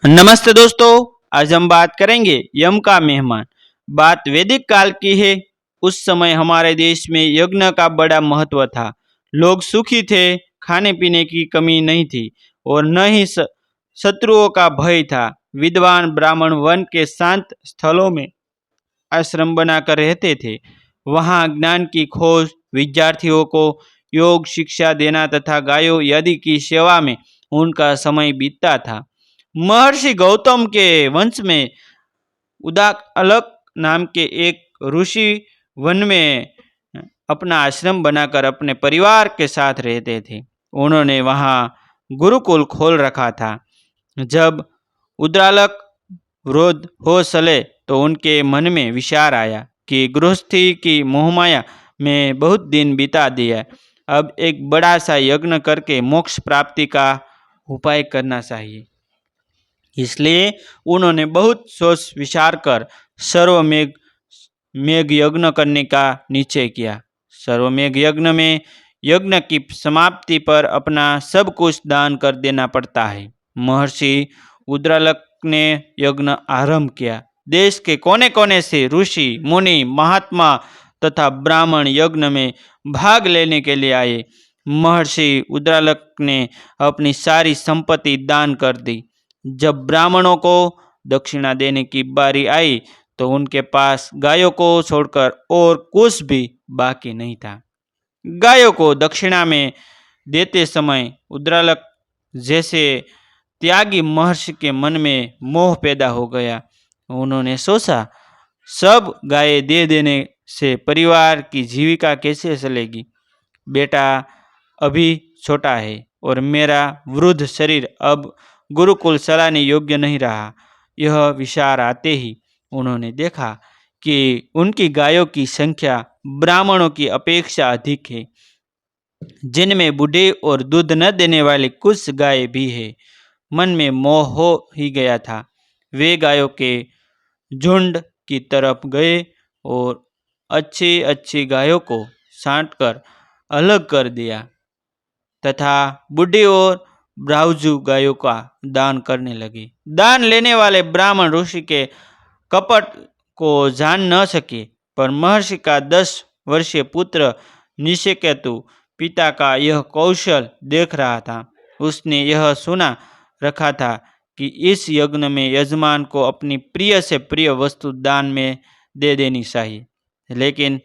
नमस्ते दोस्तों। आज हम बात करेंगे यम का मेहमान। बात वैदिक काल की है। उस समय हमारे देश में यज्ञ का बड़ा महत्व था। लोग सुखी थे, खाने पीने की कमी नहीं थी और न ही शत्रुओं का भय था। विद्वान ब्राह्मण वन के शांत स्थलों में आश्रम बनाकर रहते थे। वहाँ ज्ञान की खोज, विद्यार्थियों को योग शिक्षा देना तथा गायों आदि की सेवा में उनका समय बीतता था। महर्षि गौतम के वंश में उदालक नाम के एक ऋषि वन में अपना आश्रम बनाकर अपने परिवार के साथ रहते थे। उन्होंने वहाँ गुरुकुल खोल रखा था। जब उद्रालक वृद्ध हो चले तो उनके मन में विचार आया कि गृहस्थी की मोहमाया में बहुत दिन बिता दिया, अब एक बड़ा सा यज्ञ करके मोक्ष प्राप्ति का उपाय करना चाहिए। इसलिए उन्होंने बहुत सोच विचार कर सर्वमेघ मेघ यज्ञ करने का निश्चय किया। सर्वमेघ यज्ञ में यज्ञ की समाप्ति पर अपना सब कुछ दान कर देना पड़ता है। महर्षि उद्रालक ने यज्ञ आरंभ किया। देश के कोने कोने से ऋषि मुनि महात्मा तथा ब्राह्मण यज्ञ में भाग लेने के लिए आए। महर्षि उद्रालक ने अपनी सारी संपत्ति दान कर दी। जब ब्राह्मणों को दक्षिणा देने की बारी आई तो उनके पास गायों को छोड़कर और कुछ भी बाकी नहीं था। गायों को दक्षिणा में देते समय उद्रालक जैसे त्यागी महर्षि के मन में मोह पैदा हो गया। उन्होंने सोचा, सब गायें दे देने से परिवार की जीविका कैसे चलेगी। बेटा अभी छोटा है और मेरा वृद्ध शरीर अब गुरुकुल चलाने योग्य नहीं रहा। यह विचार आते ही उन्होंने देखा कि उनकी गायों की संख्या ब्राह्मणों की अपेक्षा अधिक है, जिनमें बूढ़े और दूध न देने वाली कुछ गायें भी है। मन में मोह हो ही गया था। वे गायों के झुंड की तरफ गए और अच्छी अच्छी गायों को छांटकर अलग कर दिया तथा बूढ़ी और ब्राह्मजू गायों का दान करने लगे। दान लेने वाले ब्राह्मण ऋषि के कपट को जान न सके, पर महर्षि का 10 वर्षीय पुत्र निषेकेतु पिता का यह कौशल देख रहा था। उसने यह सुना रखा था कि इस यज्ञ में यजमान को अपनी प्रिय से प्रिय वस्तु दान में दे देनी चाहिए, लेकिन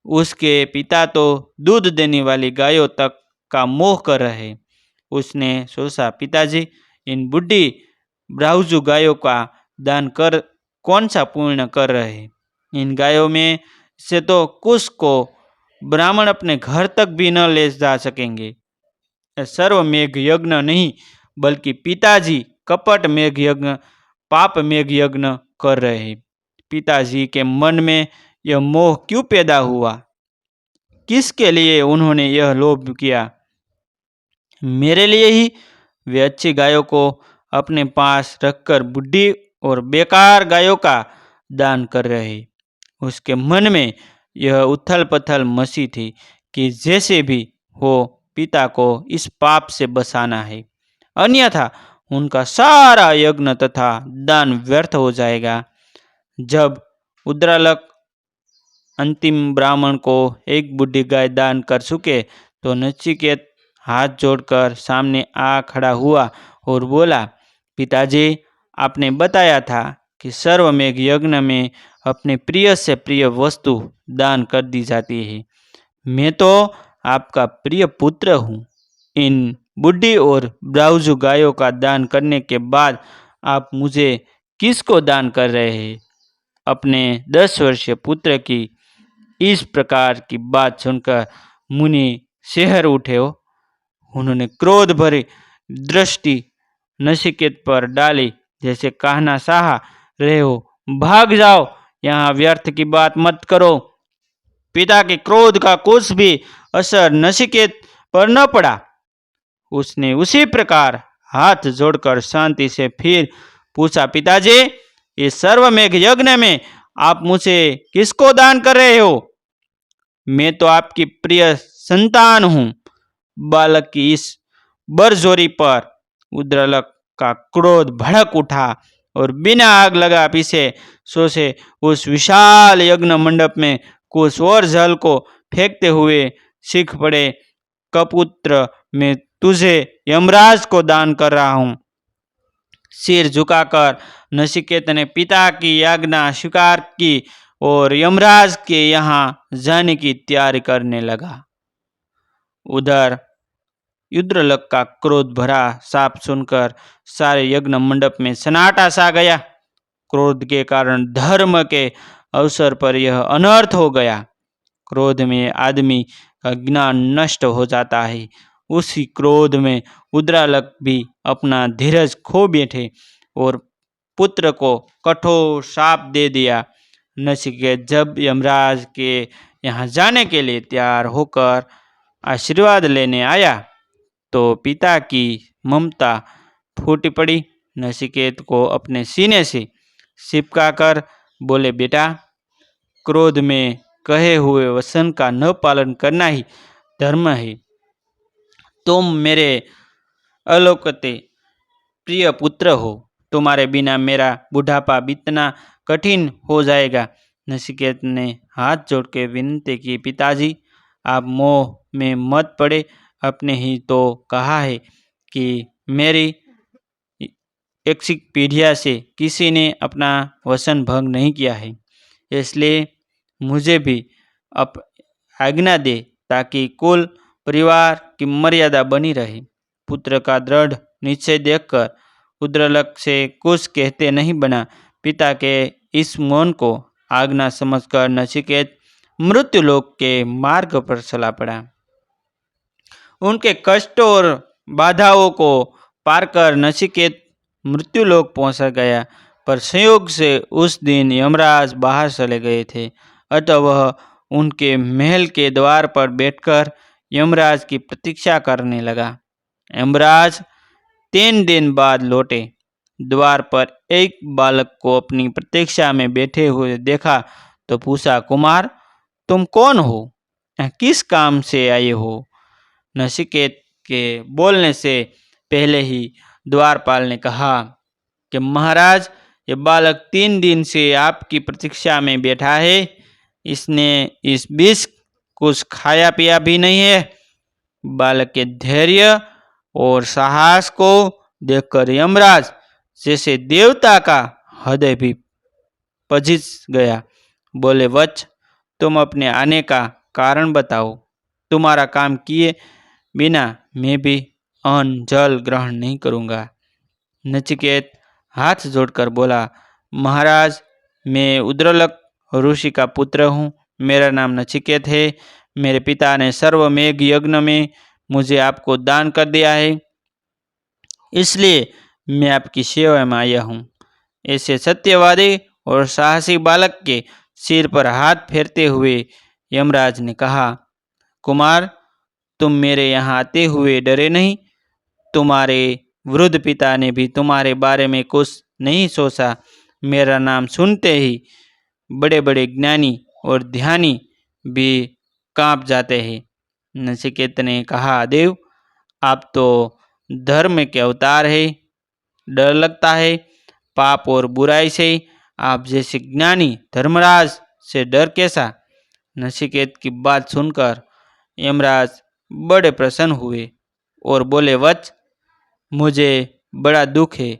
उसके पिता तो दूध देने वाली गायों तक का मोह कर रहे। उसने सोचा, पिताजी इन बुढ़ी ब्राह्मजू गायों का दान कर कौन सा पुण्य कर रहे हैं। इन गायों में से तो कुछ को ब्राह्मण अपने घर तक भी न ले जा सकेंगे। सर्वमेघ यज्ञ नहीं बल्कि पिताजी कपट मेघ यज्ञ, पाप मेघ यज्ञ कर रहे हैं। पिताजी के मन में यह मोह क्यों पैदा हुआ? किसके लिए उन्होंने यह लोभ किया? मेरे लिए ही। वे अच्छी गायों को अपने पास रखकर बुढ़ी और बेकार गायों का दान कर रहे। उसके मन में यह उथल पथल मची थी कि जैसे भी हो पिता को इस पाप से बचाना है, अन्यथा उनका सारा यज्ञ तथा दान व्यर्थ हो जाएगा। जब उद्रालक अंतिम ब्राह्मण को एक बुढ़ी गाय दान कर चुके तो नचिकेत हाथ जोड़कर सामने आ खड़ा हुआ और बोला, पिताजी आपने बताया था कि सर्वमेघ यज्ञ में अपने प्रिय से प्रिय वस्तु दान कर दी जाती है। मैं तो आपका प्रिय पुत्र हूँ। इन बुढ़ी और ब्राह्मजू गायों का दान करने के बाद आप मुझे किसको दान कर रहे हैं? अपने 10 वर्षीय पुत्र की इस प्रकार की बात सुनकर मुनि शहर उठे हो। उन्होंने क्रोध भरी दृष्टि नचिकेत पर डाली, जैसे कहना चाह रहे हो, भाग जाओ, यहाँ व्यर्थ की बात मत करो। पिता के क्रोध का कुछ भी असर नचिकेत पर न पड़ा। उसने उसी प्रकार हाथ जोड़कर शांति से फिर पूछा, पिताजी इस सर्वमेघ यज्ञ में आप मुझे किसको दान कर रहे हो? मैं तो आपकी प्रिय संतान हूँ। बालक की इस बरजोरी पर उद्रालक का क्रोध भड़क उठा और बिना आग लगा पीछे सोचे उस विशाल यज्ञ मंडप में कुछ और जल को फेंकते हुए सीख पड़े। कपुत्र, मैं तुझे यमराज को दान कर रहा हूँ। सिर झुकाकर नचिकेत ने पिता की आज्ञा स्वीकार की और यमराज के यहाँ जाने की तैयारी करने लगा। उधर रुद्रलोक का क्रोध भरा साप सुनकर सारे यज्ञ मंडप में सन्नाटा छा गया। क्रोध के कारण धर्म के अवसर पर यह अनर्थ हो गया। क्रोध में आदमी का ज्ञान नष्ट हो जाता है। उसी क्रोध में रुद्रलोक भी अपना धीरज खो बैठे और पुत्र को कठोर शाप दे दिया। नचिकेत जब यमराज के यहाँ जाने के लिए तैयार होकर आशीर्वाद लेने आया तो पिता की ममता फूटी पड़ी। नचिकेत को अपने सीने से चिपकाकर बोले, बेटा, क्रोध में कहे हुए वचन का न पालन करना ही धर्म है। तुम मेरे अलौकिक प्रिय पुत्र हो। तुम्हारे बिना मेरा बुढ़ापा बीतना कठिन हो जाएगा। नचिकेत ने हाथ जोड़ के विनती की, पिताजी, आप मोह में मत पड़े। आपने ही तो कहा है कि मेरी 21 पीढ़ियों से किसी ने अपना वचन भंग नहीं किया है। इसलिए मुझे भी आज्ञा दे ताकि कुल परिवार की मर्यादा बनी रहे। पुत्र का दृढ़ निश्चय देखकर रुद्रलोक से कुछ कहते नहीं बना। पिता के इस मौन को आज्ञा समझकर नचिकेत मृत्युलोक के मार्ग पर चला पड़ा। उनके कष्टों और बाधाओं को पार कर नचिकेत मृत्युलोक पहुंच गया, पर संयोग से उस दिन यमराज बाहर चले गए थे। अतः वह उनके महल के द्वार पर बैठकर यमराज की प्रतीक्षा करने लगा। यमराज 3 दिन बाद लौटे। द्वार पर एक बालक को अपनी प्रतीक्षा में बैठे हुए देखा तो पूछा, कुमार, तुम कौन हो? किस काम से आए हो? नचिकेत के बोलने से पहले ही द्वारपाल ने कहा कि महाराज, ये बालक 3 दिन से आपकी प्रतीक्षा में बैठा है। इसने इस बीच कुछ खाया पिया भी नहीं है। बालक के धैर्य और साहस को देखकर यमराज जैसे देवता का हृदय भी पजीज गया। बोले, वत्स, तुम अपने आने का कारण बताओ। तुम्हारा काम किए बिना मैं भी अन्न जल ग्रहण नहीं करूँगा। नचिकेत हाथ जोड़कर बोला, महाराज, मैं रुद्रलोक ऋषि का पुत्र हूँ। मेरा नाम नचिकेत है। मेरे पिता ने सर्वमेघ यज्ञ में मुझे आपको दान कर दिया है, इसलिए मैं आपकी सेवा में आया हूँ। ऐसे सत्यवादी और साहसी बालक के सिर पर हाथ फेरते हुए यमराज ने कहा, कुमार, तुम मेरे यहाँ आते हुए डरे नहीं। तुम्हारे वृद्ध पिता ने भी तुम्हारे बारे में कुछ नहीं सोचा। मेरा नाम सुनते ही बड़े बड़े ज्ञानी और ध्यानी भी कांप जाते हैं। नचिकेत ने कहा, देव, आप तो धर्म के अवतार है। डर लगता है पाप और बुराई से। आप जैसे ज्ञानी धर्मराज से डर कैसा? नचिकेत की बात सुनकर यमराज बड़े प्रसन्न हुए और बोले, वत्स, मुझे बड़ा दुख है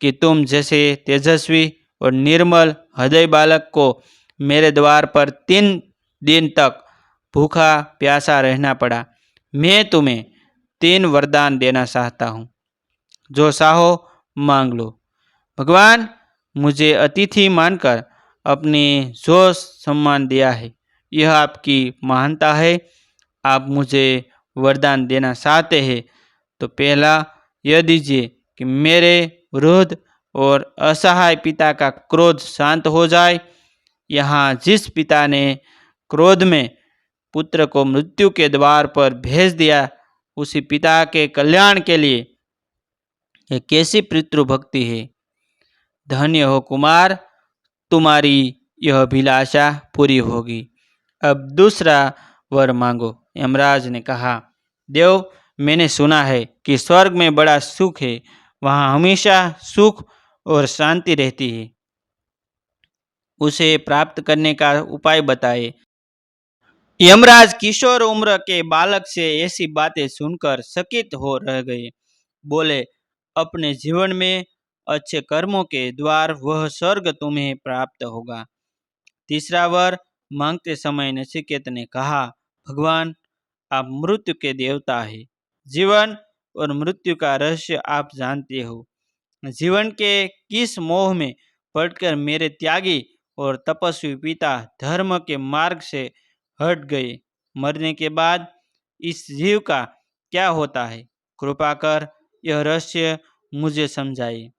कि तुम जैसे तेजस्वी और निर्मल हृदय बालक को मेरे द्वार पर 3 दिन तक भूखा प्यासा रहना पड़ा। मैं तुम्हें 3 वरदान देना चाहता हूँ, जो चाहो मांग लो। भगवान, मुझे अतिथि मानकर अपने जो सम्मान दिया है, यह आपकी महानता है। आप मुझे वरदान देना चाहते हैं तो पहला यह दीजिए कि मेरे वृद्ध और असहाय पिता का क्रोध शांत हो जाए। यहाँ जिस पिता ने क्रोध में पुत्र को मृत्यु के द्वार पर भेज दिया, उसी पिता के कल्याण के लिए यह कैसी पितृभक्ति है। धन्य हो कुमार, तुम्हारी यह अभिलाषा पूरी होगी। अब दूसरा वर मांगो। यमराज ने कहा, देव, मैंने सुना है कि स्वर्ग में बड़ा सुख है वहाँ हमेशा सुख और शांति रहती है। उसे प्राप्त करने का उपाय बताए। यमराज किशोर उम्र के बालक से ऐसी बातें सुनकर चकित हो रह गए। बोले, अपने जीवन में अच्छे कर्मों के द्वार वह स्वर्ग तुम्हें प्राप्त होगा। तीसरा वर मांगते समय नचिकेत ने कहा, भगवान, आप मृत्यु के देवता है। जीवन और मृत्यु का रहस्य आप जानते हो। जीवन के किस मोह में पड़कर मेरे त्यागी और तपस्वी पिता धर्म के मार्ग से हट गए। मरने के बाद इस जीव का क्या होता है? कृपा कर यह रहस्य मुझे समझाइए।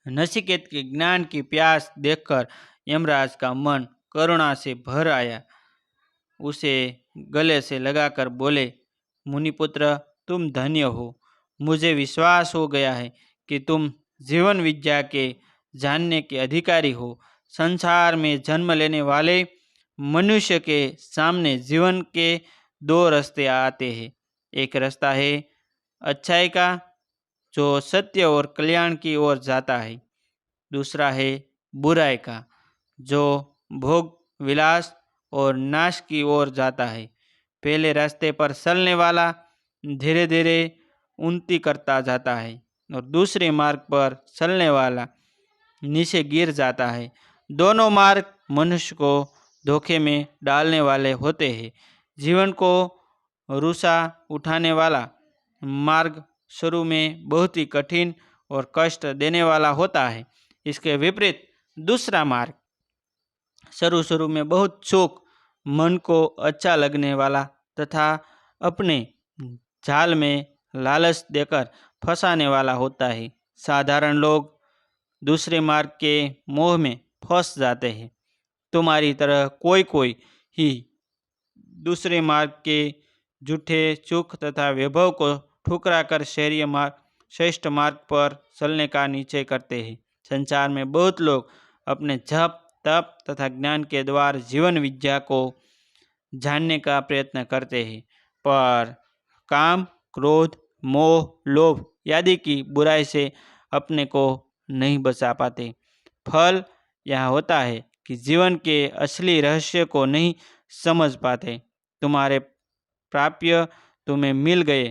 नचिकेत के ज्ञान की प्यास देखकर यमराज का मन करुणा से भर आया। उसे गले से लगाकर बोले, मुनिपुत्र, तुम धन्य हो। मुझे विश्वास हो गया है कि तुम जीवन विद्या के जानने के अधिकारी हो। संसार में जन्म लेने वाले मनुष्य के सामने जीवन के दो रास्ते आते हैं। एक रास्ता है अच्छाई का, जो सत्य और कल्याण की ओर जाता है। दूसरा है बुराई का, जो भोग विलास और नाश की ओर जाता है। पहले रास्ते पर चलने वाला धीरे धीरे उन्नति करता जाता है और दूसरे मार्ग पर चलने वाला नीचे गिर जाता है। दोनों मार्ग मनुष्य को धोखे में डालने वाले होते हैं। जीवन को रुसा उठाने वाला मार्ग शुरू में बहुत ही कठिन और कष्ट देने वाला होता है। इसके विपरीत दूसरा मार्ग शुरू में बहुत सुख, मन को अच्छा लगने वाला तथा अपने जाल में लालच देकर फंसाने वाला होता है। साधारण लोग दूसरे मार्ग के मोह में फंस जाते हैं। तुम्हारी तरह कोई कोई ही दूसरे मार्ग के झूठे सुख तथा वैभव को ठुकरा कर शहरीय मार्ग श्रेष्ठ मार्ग पर चलने का निश्चय करते हैं। संसार में बहुत लोग अपने जप तप तथा ज्ञान के द्वारा जीवन विद्या को जानने का प्रयत्न करते हैं, पर काम, क्रोध, मोह, लोभ आदि की बुराई से अपने को नहीं बचा पाते। फल यह होता है कि जीवन के असली रहस्य को नहीं समझ पाते। तुम्हारे प्राप्य तुम्हें मिल गए,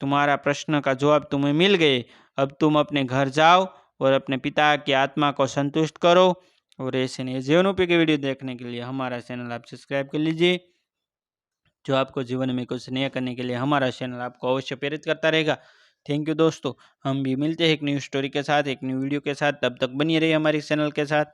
तुम्हारा प्रश्न का जवाब तुम्हें मिल गए। अब तुम अपने घर जाओ और अपने पिता की आत्मा को संतुष्ट करो। और ऐसे नहीं जीवनोपयोगी वीडियो देखने के लिए हमारा चैनल आप सब्सक्राइब कर लीजिए, जो आपको जीवन में कुछ नया करने के लिए हमारा चैनल आपको अवश्य प्रेरित करता रहेगा। थैंक यू दोस्तों, हम भी मिलते हैं एक न्यू स्टोरी के साथ, एक न्यू वीडियो के साथ। तब तक बनी रहिए हमारे चैनल के साथ।